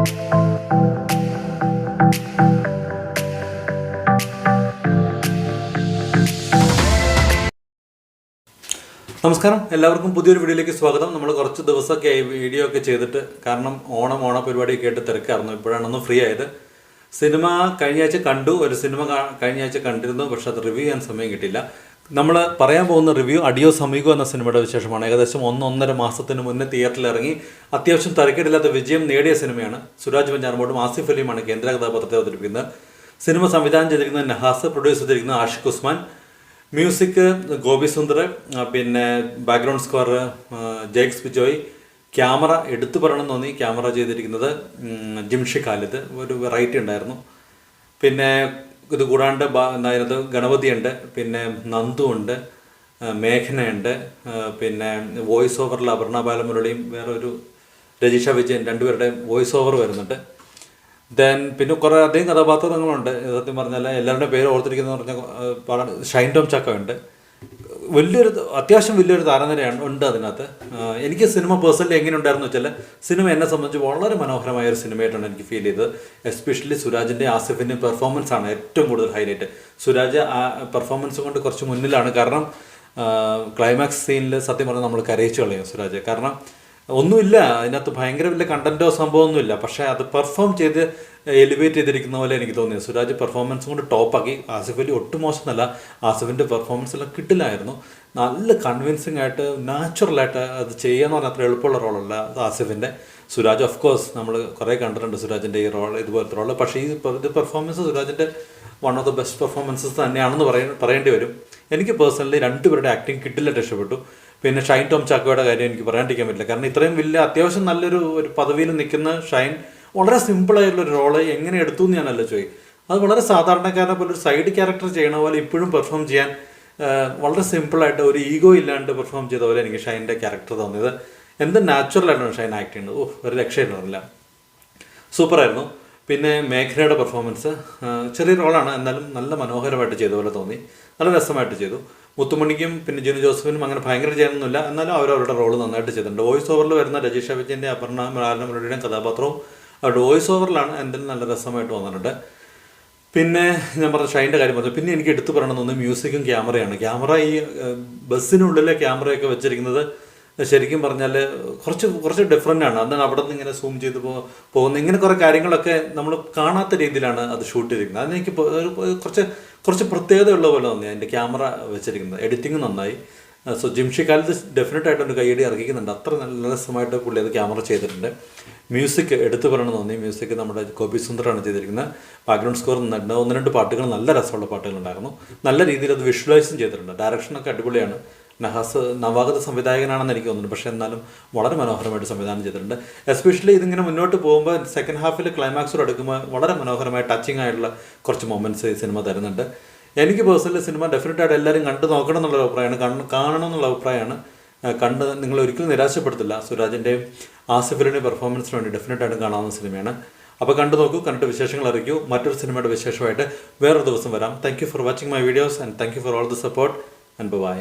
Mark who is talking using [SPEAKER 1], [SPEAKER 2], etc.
[SPEAKER 1] നമസ്കാരം, എല്ലാവർക്കും പുതിയൊരു വീഡിയോയിലേക്ക് സ്വാഗതം. നമ്മൾ കുറച്ച് ദിവസമൊക്കെ വീഡിയോ ഒക്കെ ചെയ്തിട്ട്, കാരണം ഓണ പരിപാടിയൊക്കെ ആയിട്ട് തിരക്കായിരുന്നു. ഇപ്പോഴാണ് ഒന്ന് ഫ്രീ ആയത്. സിനിമ കഴിഞ്ഞ ആഴ്ച കണ്ടു, ഒരു സിനിമ കഴിഞ്ഞ ആഴ്ച കണ്ടിരുന്നു, പക്ഷെ അത് റിവ്യൂ ചെയ്യാൻ സമയം കിട്ടിയില്ല. നമ്മൾ പറയാൻ പോകുന്ന റിവ്യൂ അഡിയോസ് അമീഗോ എന്ന സിനിമയുടെ വിശേഷമാണ്. ഏകദേശം 1-1.5 മാസത്തിന് മുന്നേ തിയേറ്ററിൽ ഇറങ്ങി അത്യാവശ്യം തരക്കേടില്ലാത്ത വിജയം നേടിയ സിനിമയാണ്. സുരാജ് വെഞ്ഞാറമൂടും ആസിഫ് അലിയുമാണ് കേന്ദ്ര കഥാപാത്രത്തെ അവതരിപ്പിക്കുന്നത്. സിനിമ സംവിധാനം ചെയ്തിരിക്കുന്നത് നഹാസ്, പ്രൊഡ്യൂസ് ചെയ്തിരിക്കുന്നത് ആഷിഖ് ഉസ്മാൻ, മ്യൂസിക് ഗോപി സുന്ദർ, പിന്നെ background score Jakes Bijoy. Camera എടുത്തു പറയണം തോന്നി, ക്യാമറ ചെയ്തിരിക്കുന്നത് ജിംഷി ഖാലിദ്. ഒരു വെറൈറ്റി ഉണ്ടായിരുന്നു. പിന്നെ ഇത് കൂടാണ്ട് അതിനകത്ത് ഗണപതിയുണ്ട്, പിന്നെ നന്ദു ഉണ്ട്, മേഘനയുണ്ട്, പിന്നെ വോയിസ് ഓവറിൽ അപർണ ബാലമുരളിയും വേറൊരു രജിഷ വിജയൻ, രണ്ടുപേരുടെയും വോയിസ് ഓവർ വരുന്നുണ്ട്. പിന്നെ കുറേ അധികം കഥാപാത്രങ്ങളുണ്ട്. സത്യം പറഞ്ഞാൽ എല്ലാവരുടെയും പേര് ഓർത്തിരിക്കുന്നത് പറഞ്ഞാൽ ഷൈൻ ടോം ചക്ക ഉണ്ട്. അത്യാവശ്യം വലിയൊരു താരനിരയാണ് ഉണ്ട് അതിനകത്ത്. എനിക്ക് സിനിമ പേഴ്സണലി എങ്ങനെ ഉണ്ടായിരുന്നു വെച്ചാൽ, സിനിമ എന്നെ സംബന്ധിച്ച് വളരെ മനോഹരമായ ഒരു സിനിമയായിട്ടാണ് എനിക്ക് ഫീൽ ചെയ്തത്. എസ്പെഷ്യലി സുരാജിൻ്റെ ആസിഫിൻ്റെ പെർഫോമൻസ് ആണ് ഏറ്റവും കൂടുതൽ ഹൈലൈറ്റ്. സുരാജ് ആ പെർഫോമൻസ് കൊണ്ട് കുറച്ച് മുന്നിലാണ്. കാരണം ക്ലൈമാക്സ് സീനിൽ സത്യം പറഞ്ഞാൽ നമ്മൾ കരയിച്ചു കളയും സുരാജ്. കാരണം ഒന്നുമില്ല അതിനകത്ത്, ഭയങ്കര വലിയ കണ്ടൻറ്റോ സംഭവമൊന്നുമില്ല, പക്ഷേ അത് പെർഫോം ചെയ്ത് എലിവേറ്റ് ചെയ്തിരിക്കുന്ന പോലെ എനിക്ക് തോന്നിയത്. സുരാജ് പെർഫോമൻസ് കൊണ്ട് ടോപ്പാക്കി. ആസിഫ് അലി ഒട്ടും മോശമെന്നല്ല, ആസിഫിൻ്റെ പെർഫോമൻസ് എല്ലാം കിട്ടില്ലായിരുന്നു. നല്ല കൺവിൻസിങ് ആയിട്ട് നാച്ചുറലായിട്ട് അത് ചെയ്യാന്ന് പറഞ്ഞാൽ അത്ര എളുപ്പമുള്ള റോളല്ല ആസിഫിൻ്റെ. സുരാജ് ഓഫ് കോഴ്സ് നമ്മൾ കുറേ കണ്ടിട്ടുണ്ട് സുരാജിൻ്റെ ഈ റോൾ, ഇതുപോലത്തെ റോള്. പക്ഷേ ഇത് പെർഫോമൻസ് സുരാജിൻ്റെ one of the best performances തന്നെയാണെന്ന് പറയേണ്ടി വരും. എനിക്ക് പേഴ്സണലി രണ്ടുപേരുടെ ആക്ടിങ് കിട്ടില്ലായിട്ട് ഇഷ്ടപ്പെട്ടു. പിന്നെ ഷൈൻ ടോം ചാക്കോയുടെ കാര്യം എനിക്ക് പറയാണ്ടിരിക്കാൻ പറ്റില്ല. കാരണം ഇത്രയും വലിയ അത്യാവശ്യം നല്ലൊരു പദവിയിൽ നിൽക്കുന്ന ഷൈൻ വളരെ സിമ്പിളായിട്ടുള്ളൊരു റോള് എങ്ങനെ എടുത്തു എന്ന് ഞാനല്ല ചോദിക്കും. അത് വളരെ സാധാരണക്കാരനെ പോലെ ഒരു സൈഡ് ക്യാരക്ടർ ചെയ്യണ പോലെ ഇപ്പോഴും പെർഫോം ചെയ്യാൻ വളരെ സിമ്പിളായിട്ട് ഒരു ഈഗോ ഇല്ലാണ്ട് പെർഫോം ചെയ്ത പോലെ എനിക്ക് ഷൈൻ്റെ ക്യാരക്ടർ തോന്നിയത്. എന്ത് നാച്ചുറലായിട്ടാണ് ഷൈൻ ആക്ട് ചെയ്യുന്നത്. ഒരു രക്ഷയില്ല, സൂപ്പറായിരുന്നു. പിന്നെ മേഘനയുടെ പെർഫോമൻസ് ചെറിയ റോളാണ്, എന്നാലും നല്ല മനോഹരമായിട്ട് ചെയ്ത പോലെ തോന്നി. നല്ല രസമായിട്ട് ചെയ്തു. മുത്തുമണിക്കും പിന്നെ ജിനു ജോസഫിനും അങ്ങനെ ഭയങ്കര ചെയ്യാനൊന്നുമില്ല, എന്നാലും അവരവരുടെ റോള് നന്നായിട്ട് ചെയ്തിട്ടുണ്ട്. വോയിസ് ഓവറിൽ വരുന്ന രജിഷ വിജയൻ്റെ അപർണ ബാലമുരളിയുടെയും കഥാപാത്രവും അവരുടെ വോയിസ് ഓവറിലാണ് എന്തായാലും നല്ല രസമായിട്ട് വന്നിട്ടുണ്ട്. പിന്നെ ഞാൻ പറഞ്ഞ ഷൈൻ്റെ കാര്യം പറഞ്ഞു. പിന്നെ എനിക്ക് എടുത്തു പറയണമെന്ന് തോന്നുന്നു മ്യൂസിക്കും ക്യാമറയാണ്. ക്യാമറ ഈ ബസ്സിനുള്ളിലെ ക്യാമറയൊക്കെ വെച്ചിരിക്കുന്നത് ശരിക്കും പറഞ്ഞാൽ കുറച്ച് ഡിഫറെൻ്റ് ആണ്. അതാണ് അവിടെ നിന്ന് ഇങ്ങനെ സൂം ചെയ്ത് പോകുന്ന ഇങ്ങനെ കുറേ കാര്യങ്ങളൊക്കെ നമ്മൾ കാണാത്ത രീതിയിലാണ് അത് ഷൂട്ട് ചെയ്തിരിക്കുന്നത്. അതെനിക്ക് കുറച്ച് പ്രത്യേകതയുള്ള പോലെ തോന്നി അതിൻ്റെ ക്യാമറ വെച്ചിരിക്കുന്നത്. എഡിറ്റിംഗ് നന്നായി. സോ ജിംഷി ഖാലിദ് ഡെഫിനറ്റായിട്ടൊരു കൈയടി ഇറക്കിക്കുന്നുണ്ട്. അത്ര നല്ല രസമായിട്ട് പുള്ളി അത് ക്യാമറ ചെയ്തിട്ടുണ്ട്. മ്യൂസിക് എടുത്തു പറയണമെന്ന് തോന്നി. മ്യൂസിക് നമ്മുടെ ഗോപി സുന്ദറാണ് ചെയ്തിരിക്കുന്നത്. ബാക്ക്ഗ്രൗണ്ട് സ്കോർ 1-2 പാട്ടുകൾ നല്ല രസമുള്ള പാട്ടുകളുണ്ടായിരുന്നു. നല്ല രീതിയിൽ അത് വിഷ്വലൈസും ചെയ്തിട്ടുണ്ട്. ഡയറക്ഷനൊക്കെ അടിപൊളിയാണ്. നഹാസ് നവാഗത സംവിധായകനാണെന്ന് എനിക്ക് തോന്നുന്നു, പക്ഷേ എന്നാലും വളരെ മനോഹരമായിട്ട് സംവിധാനം ചെയ്തിട്ടുണ്ട്. എസ്പെഷ്യലി ഇതിങ്ങനെ മുന്നോട്ട് പോകുമ്പോൾ സെക്കൻഡ് ഹാഫിൽ ക്ലൈമാക്സോട് എടുക്കുമ്പോൾ വളരെ മനോഹരമായ ടച്ചിങ് ആയിട്ടുള്ള കുറച്ച് മൊമെൻറ്റ്സ് ഈ സിനിമ തരുന്നുണ്ട്. എനിക്ക് പേഴ്സണലി സിനിമ ഡെഫിനറ്റായിട്ട് എല്ലാവരും കണ്ടു നോക്കണം എന്നുള്ള അഭിപ്രായമാണ്, കാണണം എന്നുള്ള അഭിപ്രായമാണ്. കണ്ട് നിങ്ങൾ ഒരിക്കലും നിരാശപ്പെടുത്തില്ല. സുരാജിൻ്റെയും ആസിഫിലിൻ്റെയും പെർഫോമൻസിന് വേണ്ടി ഡെഫിനറ്റായിട്ടും കാണാവുന്ന സിനിമയാണ്. അപ്പോൾ കണ്ടു നോക്കൂ, കണ്ടിട്ട് വിശേഷങ്ങൾ അറിയിക്കൂ. മറ്റൊരു സിനിമയുടെ വിശേഷമായിട്ട് വേറൊരു ദിവസം വരാം. Thank you for watching my videos and thank you for all the support and by.